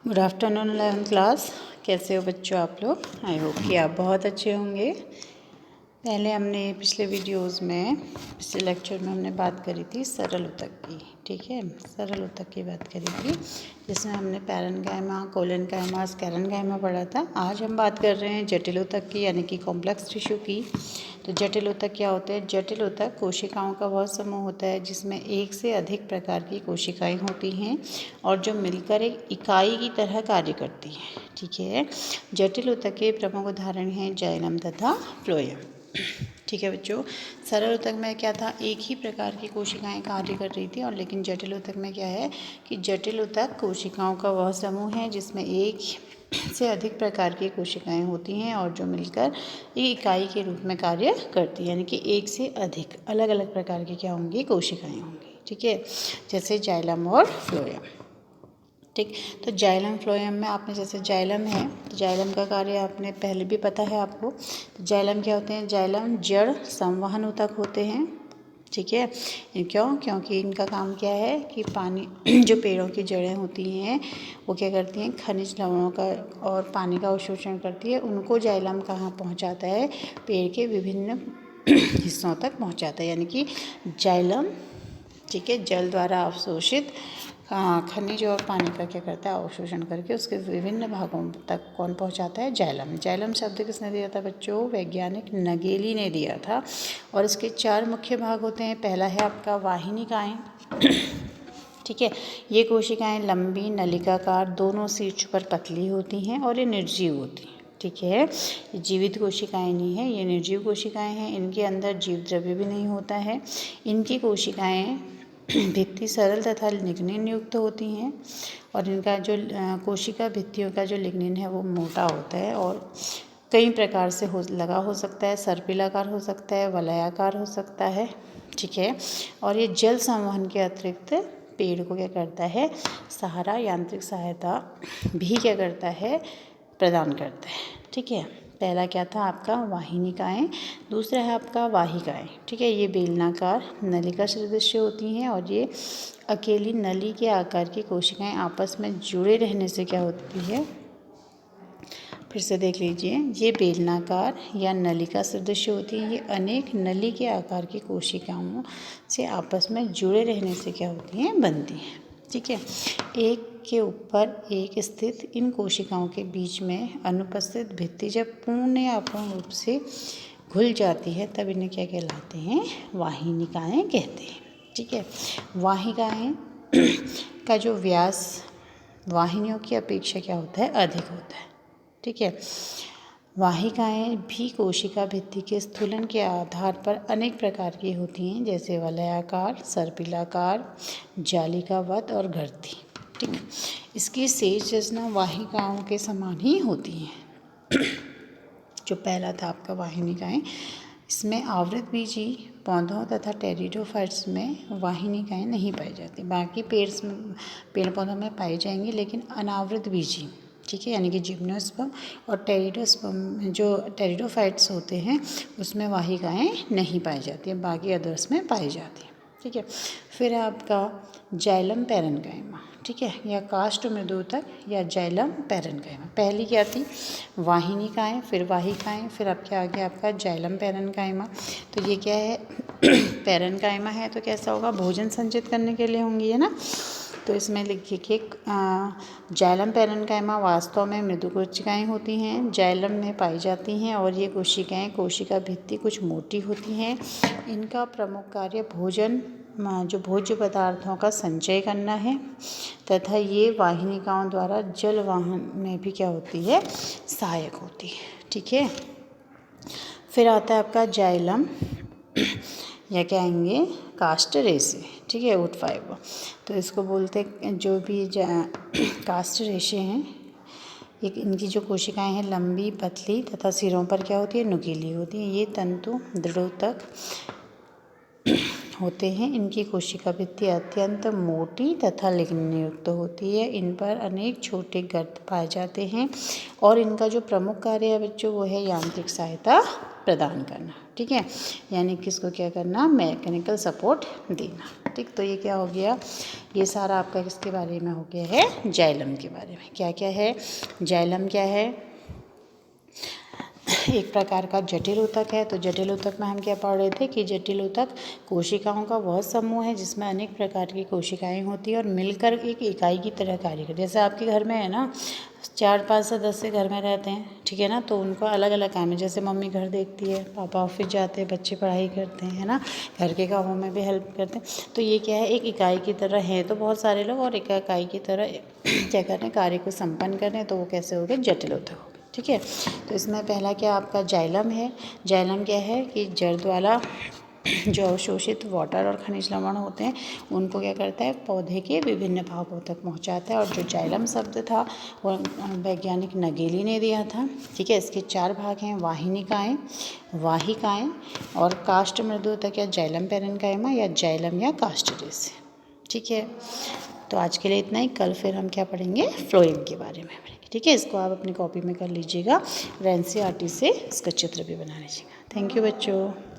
Good afternoon 11th class. कैसे हो बच्चों आप लोग? आई होप कि आप बहुत अच्छे होंगे। पहले हमने पिछले वीडियोस में पिछले लेक्चर में हमने बात करी थी सरल उतक की। ठीक है, सरल उतक की बात करी थी जिसमें हमने पैरेन्काइमा, कोलेनकाइमा, स्क्लेरेन्काइमा पढ़ा था। आज हम बात कर रहे हैं जटिल उतक की, यानी कि कॉम्प्लेक्स टिश्यू की। तो जटिल उतक क्या होते हैं? जटिल उतक कोशिकाओं का वह समूह होता है जिसमें एक से अधिक प्रकार की कोशिकाएं होती हैं और जो मिलकर एक इकाई की तरह कार्य करती हैं। ठीक है, जटिल उतक के प्रमुख उदाहरण हैं जाइलम तथा फ्लोएम। ठीक है बच्चों, सरल उतक में क्या था? एक ही प्रकार की कोशिकाएं कार्य कर रही थी, और लेकिन जटिल उतक में क्या है कि जटिल उतक कोशिकाओं का वह समूह है जिसमें एक से अधिक प्रकार की कोशिकाएं होती हैं और जो मिलकर एक इकाई के रूप में कार्य करती हैं, यानी कि एक से अधिक अलग अलग प्रकार की क्या होंगी? कोशिकाएं होंगी। ठीक है, जैसे जाइलम और फ्लोएम। ठीक, तो जाइलम फ्लोएम में आपने जैसे जाइलम है तो जाइलम का कार्य आपने पहले भी पता है आपको। तो जाइलम क्या होते हैं? जाइलम जड़ संवहन उतक होते हैं। ठीक है, क्योंकि इनका काम क्या है कि पानी जो पेड़ों की जड़ें होती हैं वो क्या करती हैं? खनिज लवणों का और पानी का अवशोषण करती है। उनको जाइलम कहाँ पहुँचाता है? पेड़ के विभिन्न हिस्सों तक पहुँचाता है, यानी कि जाइलम, ठीक है, जल द्वारा अवशोषित खनिज और पानी का क्या करता है? अवशोषण करके उसके विभिन्न भागों तक कौन पहुंचाता है? जाइलम। जाइलम शब्द किसने दिया था बच्चों? वैज्ञानिक नगेली ने दिया था। और इसके 4 मुख्य भाग होते हैं। पहला है आपका वाहिनिकाएं। ठीक है, ये कोशिकाएं लंबी नलिकाकार दोनों शीर्ष पर पतली होती हैं और ये निर्जीव होती हैं। ठीक है, ये जीवित कोशिकाएं नहीं है, ये निर्जीव कोशिकाएं हैं। इनके अंदर जीव द्रव्य भी नहीं होता है। इनकी कोशिकाएं भित्ति सरल तथा लिग्निन युक्त होती हैं और इनका जो कोशिका भित्तियों का जो लिग्निन है वो मोटा होता है और कई प्रकार से लगा हो सकता है। सर्पिलाकार हो सकता है, वलयाकार हो सकता है। ठीक है, और ये जल संवहन के अतिरिक्त पेड़ को क्या करता है? सहारा, यांत्रिक सहायता भी क्या करता है? प्रदान करता है। ठीक है, पहला क्या था आपका? वाहिनिकाएं। दूसरा है आपका वाहिकाएं। ठीक है, ये बेलनाकार नलिका सदृश्य होती हैं और ये अकेली नली के आकार की कोशिकाएं आपस में जुड़े रहने से क्या होती है? फिर से देख लीजिए, ये बेलनाकार या नलिका सदृश्य होती है। ये अनेक नली के आकार की कोशिकाओं से आपस में जुड़े रहने से क्या होती हैं? बनती हैं। ठीक है, एक के ऊपर एक स्थित इन कोशिकाओं के बीच में अनुपस्थित भित्ति जब पूर्ण या अपूर्ण रूप से घुल जाती है तब इन्हें क्या कहलाते हैं? वाहिनिकाएं कहते हैं। ठीक है, वाहिकाएं का जो व्यास वाहिनियों की अपेक्षा क्या होता है? अधिक होता है। ठीक है, वाहिकाएं भी कोशिका भित्ति के स्थूलन के आधार पर अनेक प्रकार की होती हैं, जैसे वलयाकार, सर्पिलाकार, जालिकावत और घर्ती। ठीक, इसकी शेष रचना वाहिकाओं के समान ही होती है। जो पहला था आपका वाहिनिकाएं, इसमें आवृत बीजी पौधों तथा टेरिडोफाइट्स में वाहिनिकाएं नहीं पाई जाती। बाकी पेड़ पौधों में पाई जाएंगी, लेकिन अनावृत बीजी, ठीक है, यानी कि जिम्नोस्पर्म और टेरिडोस्पर्म जो टेरिडोफाइट्स होते हैं उसमें वाहिकाएं नहीं पाई जाती हैं, बाकी अदर्स में पाई जाती हैं। ठीक है, फिर आपका जाइलम पैरेन्काइमा। ठीक है, या काष्ठ मृदुतक या जाइलम पैरेन्काइमा। पहली क्या थी? वाहिनिकाएं, फिर वाहिकाएं, फिर अब क्या आ गया आपका? Xylem parenchyma. तो ये क्या है? पैरेन्काइमा है तो कैसा होगा? भोजन संचित करने के लिए होंगी, है ना। तो इसमें लिखिए कि जाइलम पैरेन्काइमा वास्तव में मृदु कोशिकाएं होती हैं, जाइलम में पाई जाती हैं और ये कोशिकाएं कोशिका भित्ति कुछ मोटी होती हैं। इनका प्रमुख कार्य जो भोज्य पदार्थों का संचय करना है तथा ये वाहिनिकाओं द्वारा जल वाहन में भी क्या होती है? सहायक होती है। ठीक है, फिर आता है आपका जाइलम या कहेंगे कास्ट रेशे। ठीक है, वुड फाइबर। तो इसको बोलते जो भी कास्ट रेशे हैं, एक इनकी जो कोशिकाएं हैं लंबी, पतली तथा सिरों पर क्या होती है? नुकीली होती है। ये तंतु दृढ़ोतक होते हैं। इनकी कोशिका भित्ति अत्यंत मोटी तथा लिग्निन युक्त होती है। इन पर अनेक छोटे गर्त पाए जाते हैं और इनका जो प्रमुख कार्य है बच्चों वो है यांत्रिक सहायता प्रदान करना। ठीक है, यानी कि इसको क्या करना, मैकेनिकल सपोर्ट देना। ठीक, तो ये क्या हो गया, ये सारा आपका किसके बारे में हो गया है, जाइलम के बारे में। क्या क्या है, जाइलम क्या है, एक प्रकार का जटिल ऊतक है। तो जटिल ऊतक में हम क्या पढ़ रहे थे कि जटिल ऊतक कोशिकाओं का वह समूह है जिसमें अनेक प्रकार की कोशिकाएं होती हैं और मिलकर एक इकाई की तरह कार्य करती है। जैसे आपके घर में है ना, 4 5 सदस्य घर में रहते हैं, ठीक है ना, तो उनको अलग अलग काम है। जैसे मम्मी घर देखती है, पापा ऑफिस जाते हैं, बच्चे पढ़ाई करते हैं, है ना, घर के कामों में भी हेल्प करते हैं। तो ये क्या है, एक इकाई की तरह है तो बहुत सारे लोग, और एक इकाई की तरह क्या कर रहे हैं, कार्य को संपन्न कर रहे हैं, तो वो कैसे हो गए, जटिल ऊतक हो गए। ठीक है, तो इसमें पहला क्या आपका जाइलम है। जाइलम क्या है कि जड़ द्वारा जो अवशोषित वाटर और खनिज लवण होते हैं उनको क्या करता है, पौधे के विभिन्न भागों तक पहुंचाता है। और जो जाइलम शब्द था वो वैज्ञानिक नगेली ने दिया था। ठीक है, इसके 4 भाग हैं, वाहिनिकाएं, वाहिकाएं और काष्ठ मृदु तक या जाइलम पैरेन्काइमा या जाइलम या कास्टरेस। ठीक है, तो आज के लिए इतना ही। कल फिर हम क्या पढ़ेंगे, फ्लोएम के बारे में पढ़ेंगे। ठीक है, इसको आप अपनी कॉपी में कर लीजिएगा और NCERT से इसका चित्र भी बना लीजिएगा। थैंक यू बच्चों।